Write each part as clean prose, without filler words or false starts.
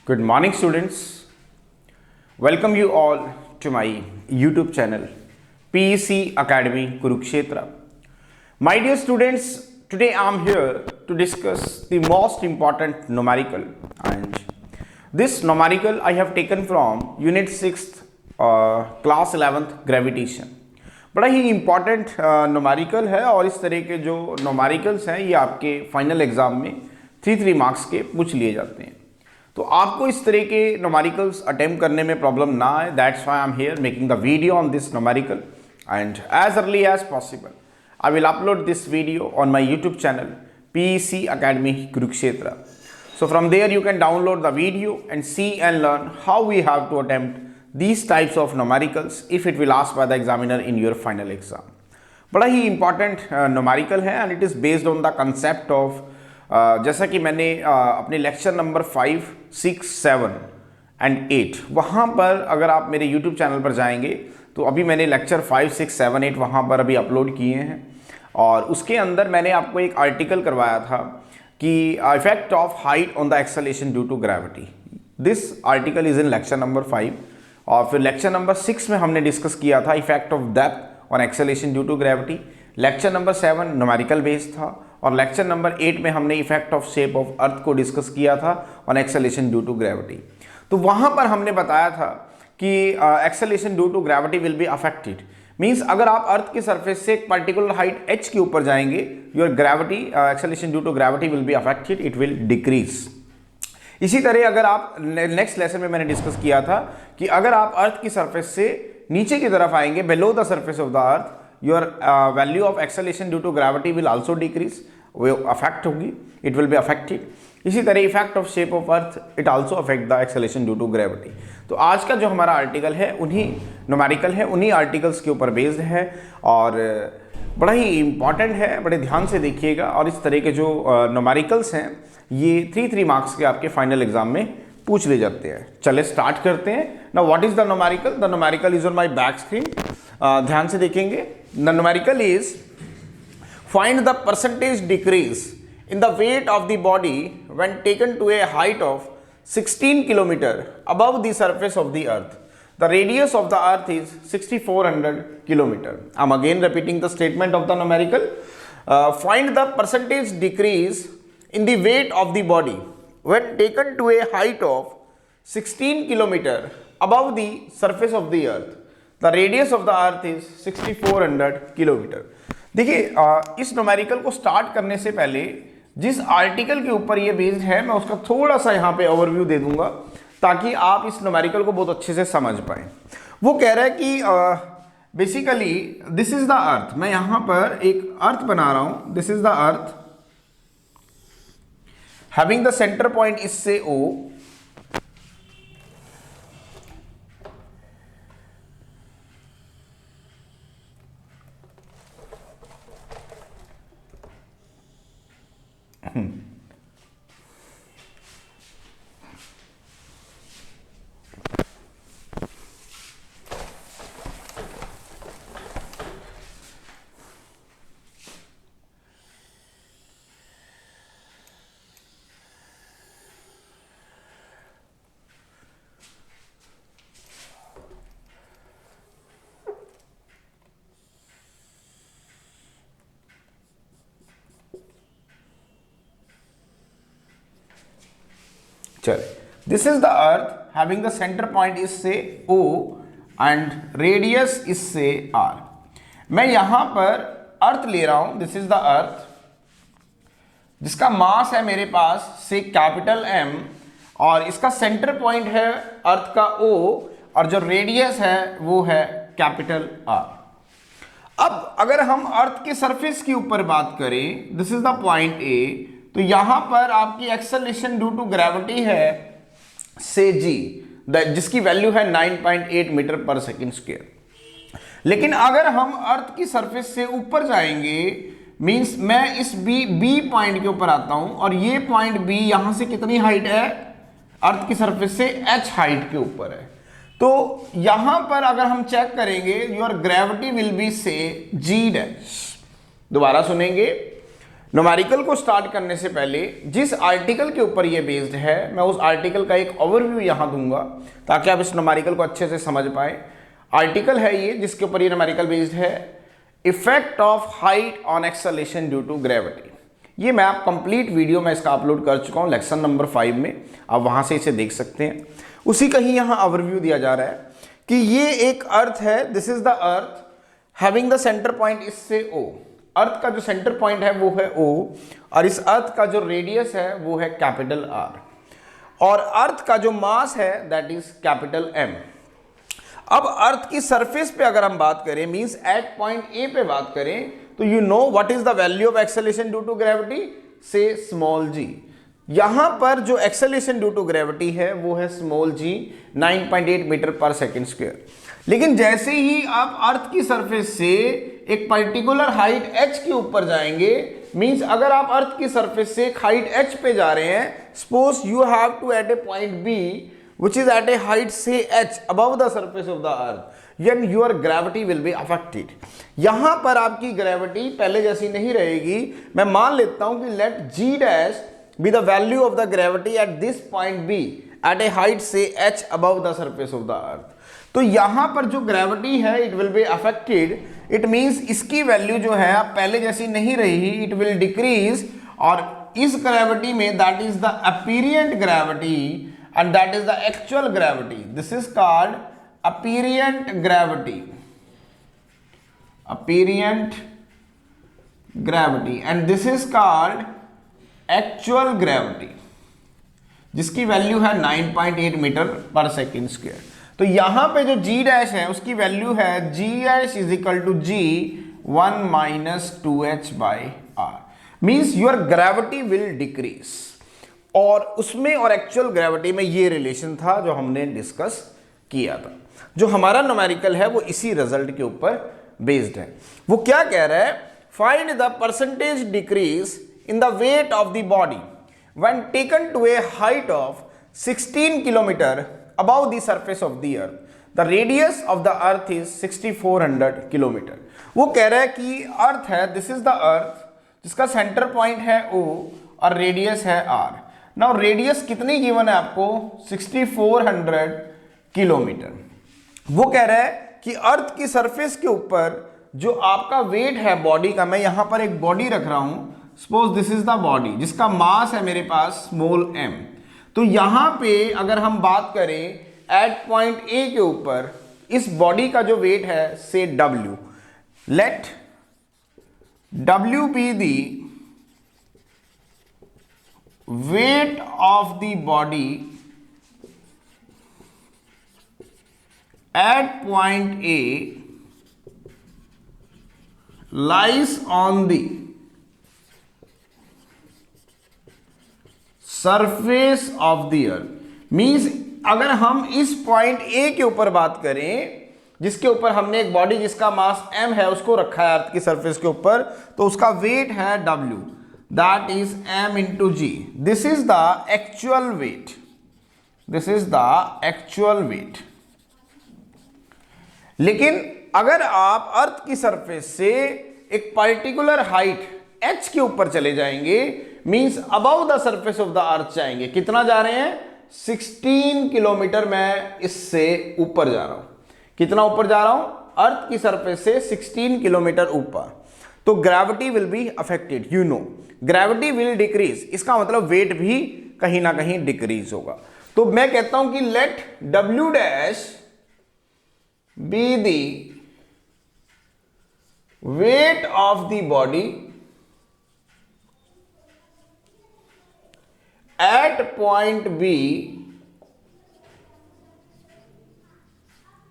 Good morning, students. Welcome you all to my YouTube channel, PEC Academy Kurukshetra. My dear students, today I am here to discuss the most important numerical, and this numerical I have taken from Unit 6th, Class 11th Gravitation. बड़ा ही important numerical है और इस तरह के जो numericals हैं ये आपके फाइनल एग्जाम में 3 मार्क्स के पूछ लिए जाते हैं। तो आपको इस तरह के नोमेरिकल्स अटेम्प्ट करने में प्रॉब्लम ना आए, that's why I am here making the video on this numerical and as early as possible I will upload this video on my YouTube channel PEC Academy Kurukshetra. So from there you can download the video and see and learn how we have to attempt these types of numericals if it will asked by the examiner in your final exam. बड़ा ही important numerical है and it is based on the concept of जैसा कि मैंने अपने lecture number 5, 6, 7 and 8 वहाँ पर अगर आप मेरे YouTube चैनल पर जाएंगे तो अभी मैंने लेक्चर 5, 6, 7, 8 वहाँ पर अभी अपलोड किए हैं और उसके अंदर मैंने आपको एक आर्टिकल करवाया था कि effect of height on the acceleration due to gravity. This article is in lecture number 5 और फिर लेक्चर नंबर 6 में हमने डिस्कस किया था effect of depth on acceleration due to gravity. Lecture number 7 numerical based था और लेक्चर नंबर 8 में हमने effect of shape of earth को डिस्कस किया था on acceleration due to gravity. तो वहाँ पर हमने बताया था कि acceleration due to gravity will be affected, means अगर आप अर्थ की सरफेस से एक पर्टिकुलर हाइट h के ऊपर जाएंगे your gravity acceleration due to gravity will be affected, it will decrease. इसी तरह अगर आप नेक्स्ट लेसन में मैंने डिस्कस किया था कि अगर आप अर्थ की सरफेस से नीचे की तरफ आएंगे below the surface of the earth your value of acceleration due to gravity will also decrease, वो अफेक्ट होगी, इट विल बी अफेक्टेड। इसी तरह effect of shape of earth it also affect the acceleration due to gravity. तो आज का जो हमारा article है उन्हीं न्यूमेरिकल है, उन्हीं आर्टिकल्स के ऊपर बेस्ड है और बड़ा ही इंपॉर्टेंट है, बड़े ध्यान से देखिएगा। और इस तरह के जो न्यूमेरिकल्स हैं ये 3 मार्क्स के आपके फाइनल एग्जाम में पूछ ले जाते हैं। चले स्टार्ट करते हैं। Now what is the numerical? The numerical is on my back screen, ध्यान से देखेंगे। The numerical is find the percentage decrease in the weight of the body when taken to a height of 16 km above the surface of the earth. The radius of the earth is 6400 km. I'm again repeating the statement of the numerical. Find the percentage decrease in the weight of the body when taken to a height of 16 km above the surface of the earth. The radius of the earth is 6400 km. देखिए इस numerical को start करने से पहले जिस article के ऊपर ये बेस्ड है मैं उसका थोड़ा सा यहाँ पे ओवरव्यू दे दूंगा ताकि आप इस न्यूमेरिकल को बहुत अच्छे से समझ पाएं। वो कह रहा है कि basically this is the earth, मैं यहाँ पर एक अर्थ बना रहा हूँ, this is the earth having the centre point इससे O this is the earth having the centre point इससे O एंड रेडियस इससे R। मैं यहां पर अर्थ ले रहा हूं, दिस इज द अर्थ जिसका मास है मेरे पास से कैपिटल M और इसका सेंटर पॉइंट है अर्थ का O और जो रेडियस है वो है कैपिटल R। अब अगर हम अर्थ के सरफेस के ऊपर बात करें, this is the point A, तो यहां पर आपकी एक्सेलरेशन ड्यू टू ग्रेविटी है से G, जिसकी वैल्यू है 9.8 मीटर पर सेकेंड स्क्वायर। लेकिन अगर हम अर्थ की सरफेस से ऊपर जाएंगे, मींस मैं इस B पॉइंट के ऊपर आता हूं और ये पॉइंट B यहां से कितनी हाइट है अर्थ की सरफेस से H हाइट के ऊपर है। तो यहां पर अगर हम चेक करेंगे योर ग्रेविटी विल बी से G डैश। दोबारा सुनेंगे, न्यूमेरिकल को स्टार्ट करने से पहले जिस आर्टिकल के ऊपर ये बेस्ड है मैं उस आर्टिकल का एक ओवरव्यू यहाँ दूंगा ताकि आप इस न्यूमेरिकल को अच्छे से समझ पाए। आर्टिकल है ये जिसके ऊपर ये न्यूमेरिकल बेस्ड है, effect of height on acceleration due to gravity. ये मैं आप कंप्लीट वीडियो में इसका अपलोड कर चुका हूँ लेक्शन नंबर 5 में, आप वहाँ से इसे देख सकते हैं। उसी का ही यहाँ ओवरव्यू दिया जा रहा है कि ये एक अर्थ है, this is the earth having the centre point इससे O। अर्थ का जो सेंटर पॉइंट है वो है O और इस अर्थ का जो रेडियस है वो है कैपिटल R और अर्थ का जो मास है दैट इज कैपिटल M। अब अर्थ की सरफेस पे अगर हम बात करें मींस एट पॉइंट A पे बात करें तो you know what is the value of acceleration due to gravity, say small g। यहां पर जो एक्सेलरेशन ड्यू टू ग्रेविटी है वो है स्मॉल g 9.8 मीटर पर सेकेंड स्क्वायर। लेकिन जैसे ही आप अर्थ की सरफेस से एक पर्टिकुलर हाइट h के ऊपर जाएंगे, मींस अगर आप अर्थ की सरफेस से एक हाइट h पे जा रहे हैं, suppose you have to at a point B which is at a height say h above the surface of the earth, then your gravity will be affected। यहां पर आपकी ग्रेविटी पहले जैसी नहीं रहेगी। मैं मान लेता हूं कि let g dash be the value of the gravity at this point B at a height say h above the surface of the earth। तो यहां पर जो ग्रेविटी है it will be affected, it means इसकी value जो है अब पहले जैसी नहीं रही, it will decrease। और इस ग्रेविटी में that is the apparent gravity and that is the actual gravity, this is called apparent gravity, apparent gravity and this is called actual gravity जिसकी वैल्यू है 9.8 मीटर पर सेकेंड स्क्वायर। तो यहां पे जो g डैश है उसकी वैल्यू है g dash is equal to g 1 minus 2h by r, means your gravity will decrease. और उसमें और एक्चुअल ग्रेविटी में ये रिलेशन था जो हमने डिस्कस किया था। जो हमारा न्यूमेरिकल है वो इसी रिजल्ट के ऊपर बेस्ड है। वो क्या कह रहा है, find the percentage decrease in the weight of the body when taken to a height of 16 kilometre above the surface of the earth. The radius of the earth is 6400 kilometre. वो कह रहा है कि अर्थ है, दिस इज द अर्थ जिसका centre point है O और radius है R। नाउ रेडियस कितनी गिवन है आपको, 6400 किलोमीटर। वो कह रहा है कि अर्थ की सरफेस के ऊपर जो आपका वेट है बॉडी का, मैं यहां पर एक बॉडी रख रहा हूं, suppose this is the body जिसका मास है मेरे पास स्मॉल m। तो यहां पे अगर हम बात करें एट पॉइंट A के ऊपर इस बॉडी का जो वेट है say W, let W be the weight of the body at point A lies on the surface of the earth। Means अगर हम इस पॉइंट A के ऊपर बात करें जिसके ऊपर हमने एक बॉडी जिसका मास m है उसको रखा है अर्थ की सरफेस के ऊपर, तो उसका वेट है W, that is m into g। this is the actual weight, this is the actual weight। लेकिन अगर आप अर्थ की सरफेस से एक पर्टिकुलर हाइट h के ऊपर चले जाएंगे, means above the surface of the अर्थ जाएंगे, कितना जा रहे हैं 16 किलोमीटर। मैं इससे ऊपर जा रहा हूं, कितना ऊपर जा रहा हूं, अर्थ की सरफेस से 16 किलोमीटर ऊपर। तो gravity will be affected, you know gravity will decrease, इसका मतलब वेट भी कहीं ना कहीं डिक्रीज होगा। तो मैं कहता हूं कि let W dash be the weight of the body at point B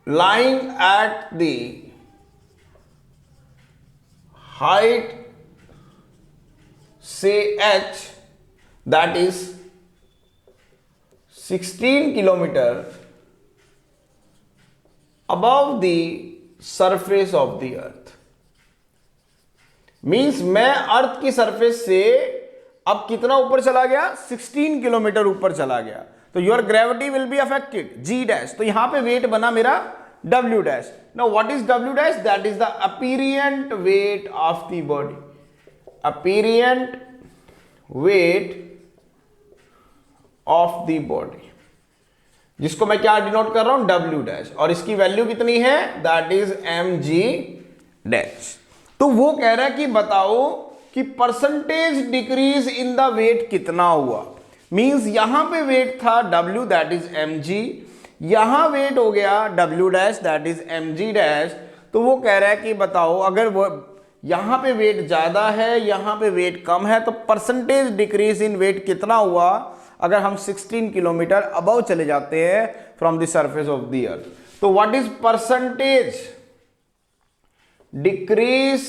lying at the height say h that is 16 kilometer above the surface of the earth। Means मैं अर्थ की सरफेस से अब कितना ऊपर चला गया, 16 किलोमीटर ऊपर चला गया, तो your gravity will be affected g dash. तो यहां पे वेट बना मेरा W dash. Now what is W dash, that is the apparent weight of the body. Apparent weight of the body, जिसको मैं क्या डिनोट कर रहा हूं, डब्ल्यू डैश, और इसकी वैल्यू कितनी है, that is m g dash. तो वो कह रहा है कि बताओ कि percentage decrease in the weight कितना हुआ। मींस यहां पे वेट था W दैट इज mg, यहां वेट हो गया W dash that is mg dash. तो वो कह रहा है कि बताओ अगर वो यहां पे वेट ज्यादा है, यहां पे वेट कम है, तो परसेंटेज डिक्रीज इन वेट कितना हुआ अगर हम 16 किलोमीटर अबव चले जाते हैं from the surface of the earth. तो what is percentage decrease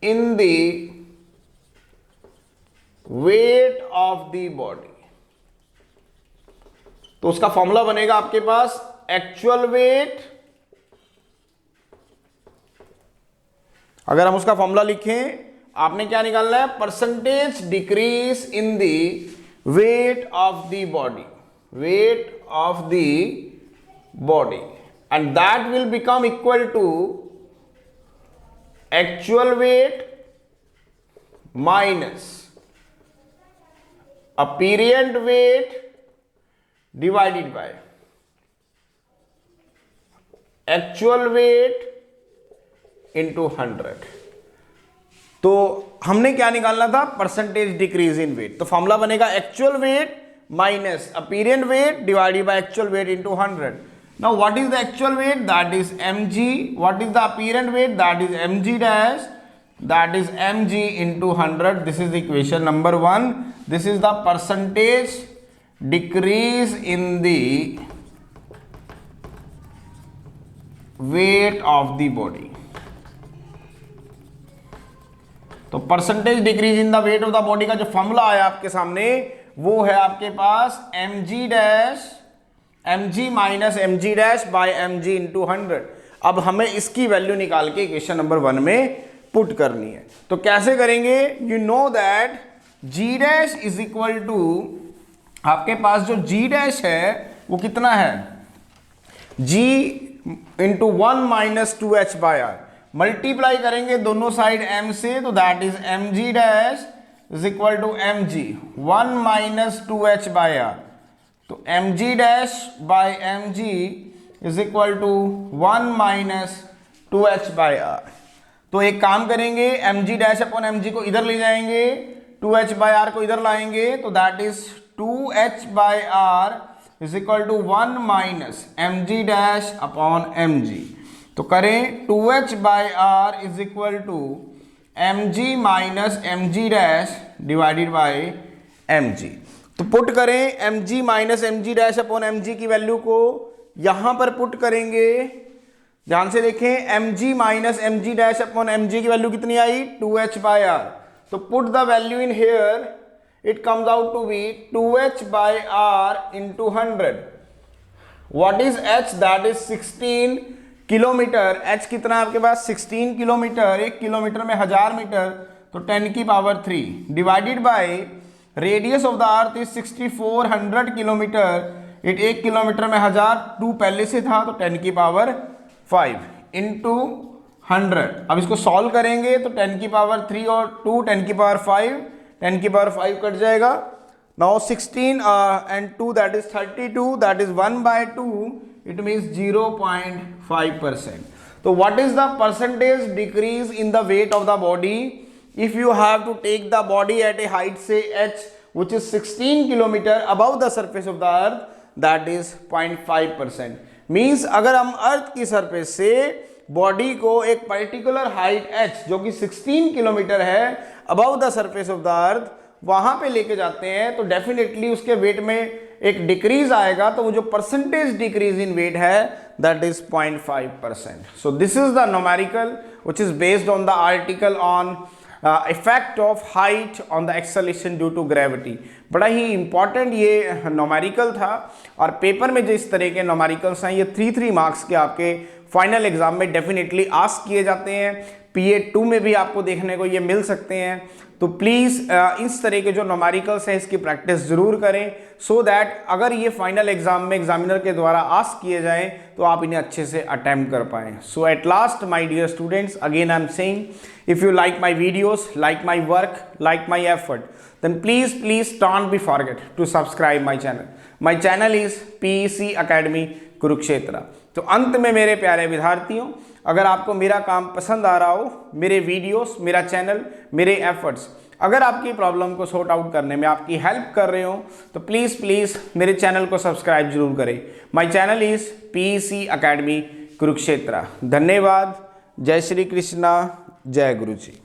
in the weight of the body. तो उसका फॉर्मूला बनेगा आपके पास एक्चुअल वेट, अगर हम उसका फॉर्मूला लिखें, आपने क्या निकालना है, percentage decrease in the weight of the body, weight of the body, and that will become equal to actual weight minus apparent weight divided by actual weight into 100। तो हमने क्या निकालना था, परसेंटेज डिक्रीज इन वेट। तो formula बनेगा actual weight minus apparent weight divided by actual weight into 100। Now what is the actual weight, that is mg, what is the apparent wait, that is mg dash, that is mg into 100. This is the equation number 1. This is the percentage decrease in the weight of the body. तो percentage decrease in the weight of the body का जो formula आया आपके सामने वो है आपके पास mg dash, mg minus mg dash by mg into 100। अब हमें इसकी वैल्यू निकाल के इक्वेशन नंबर 1 में पुट करनी है। तो कैसे करेंगे, you know that g dash is equal to, आपके पास जो g डैश है वो कितना है, g into 1 minus 2h bye r, multiply करेंगे दोनों साइड m से, तो that is mg dash is equal to mg 1 minus 2h bye r। तो mg dash by mg is equal to 1 minus 2h bye r। तो एक काम करेंगे, mg dash upon mg को इधर ले जाएंगे, 2h बाय r को इधर लाएंगे, तो that is 2h bye r is equal to 1 minus mg dash upon mg। तो करें 2h bye r is equal to mg minus mg dash divided by mg। तो पुट करें mg minus mg dash upon mg की value को यहां पर put करेंगे, ध्यान से देखें, mg minus mg dash upon mg की वैल्यू कितनी आई, 2h बाय r। तो put the value in here, it comes out to be 2h bye r into 100। What is h, that is 16 kilometre. h कितना है आपके पास, 16 kilometre, 1 kilometre में 1000 metre, तो 10 की power 3 divided by radius of the earth is 6400 kilometre, 1 kilometre में 1000, 2 पहले से था तो 10 की पावर 5 इंटू 100। अब इसको सॉल्व करेंगे तो 10 की पावर 3 और 2 10 की पावर 5, 10 की पावर 5 कट जाएगा। Now 16 and 2 that is 32, that is 1 by 2, it means 0.5%. So what is the percentage decrease in the weight of the body if you have to take the body at a height say h which is 16 kilometer above the surface of the earth, that is 0.5%. Means अगर हम अर्थ की surface से body को एक particular height h जो कि 16 kilometre है above the surface of the अर्थ वहां पे लेके जाते हैं, तो डेफिनेटली उसके वेट में एक डिक्रीज आएगा। तो वो जो परसेंटेज डिक्रीज इन वेट है that is 0.5%। So this is the numerical which is based on the article on effect of height on the acceleration due to gravity. बड़ा ही इंपॉर्टेंट ये न्यूमेरिकल था, और पेपर में जो इस तरह के न्यूमेरिकल्स हैं ये 3 मार्क्स के आपके फाइनल एग्जाम में डेफिनेटली आस्क किए जाते हैं। PA2 में भी आपको देखने को ये मिल सकते हैं। तो प्लीज़ इस तरह के जो न्यूमेरिकल्स हैं इसकी प्रैक्टिस ज़रूर करें, सो दैट अगर ये फाइनल एग्जाम में एग्जामिनर के द्वारा आस्क किए जाएं तो आप इन्हें अच्छे से अटेम्प्ट कर पाएँ। So at last my dear students, again I am saying, if you like my videos, like my work, like my effort, then please don't be forget to subscribe my channel. My channel is PEC Academy Kurukshetra. तो अंत में मेरे प्यारे विद्यार्थियों, अगर आपको मेरा काम पसंद आ रहा हो, मेरे वीडियोस, मेरा चैनल, मेरे एफर्ट्स अगर आपकी प्रॉब्लम को सॉर्ट आउट करने में आपकी हेल्प कर रहे हो, तो प्लीज़ मेरे चैनल को सब्सक्राइब जरूर करें। My channel is PEC Academy Kurukshetra. धन्यवाद। जय श्री कृष्णा, जय गुरु जी।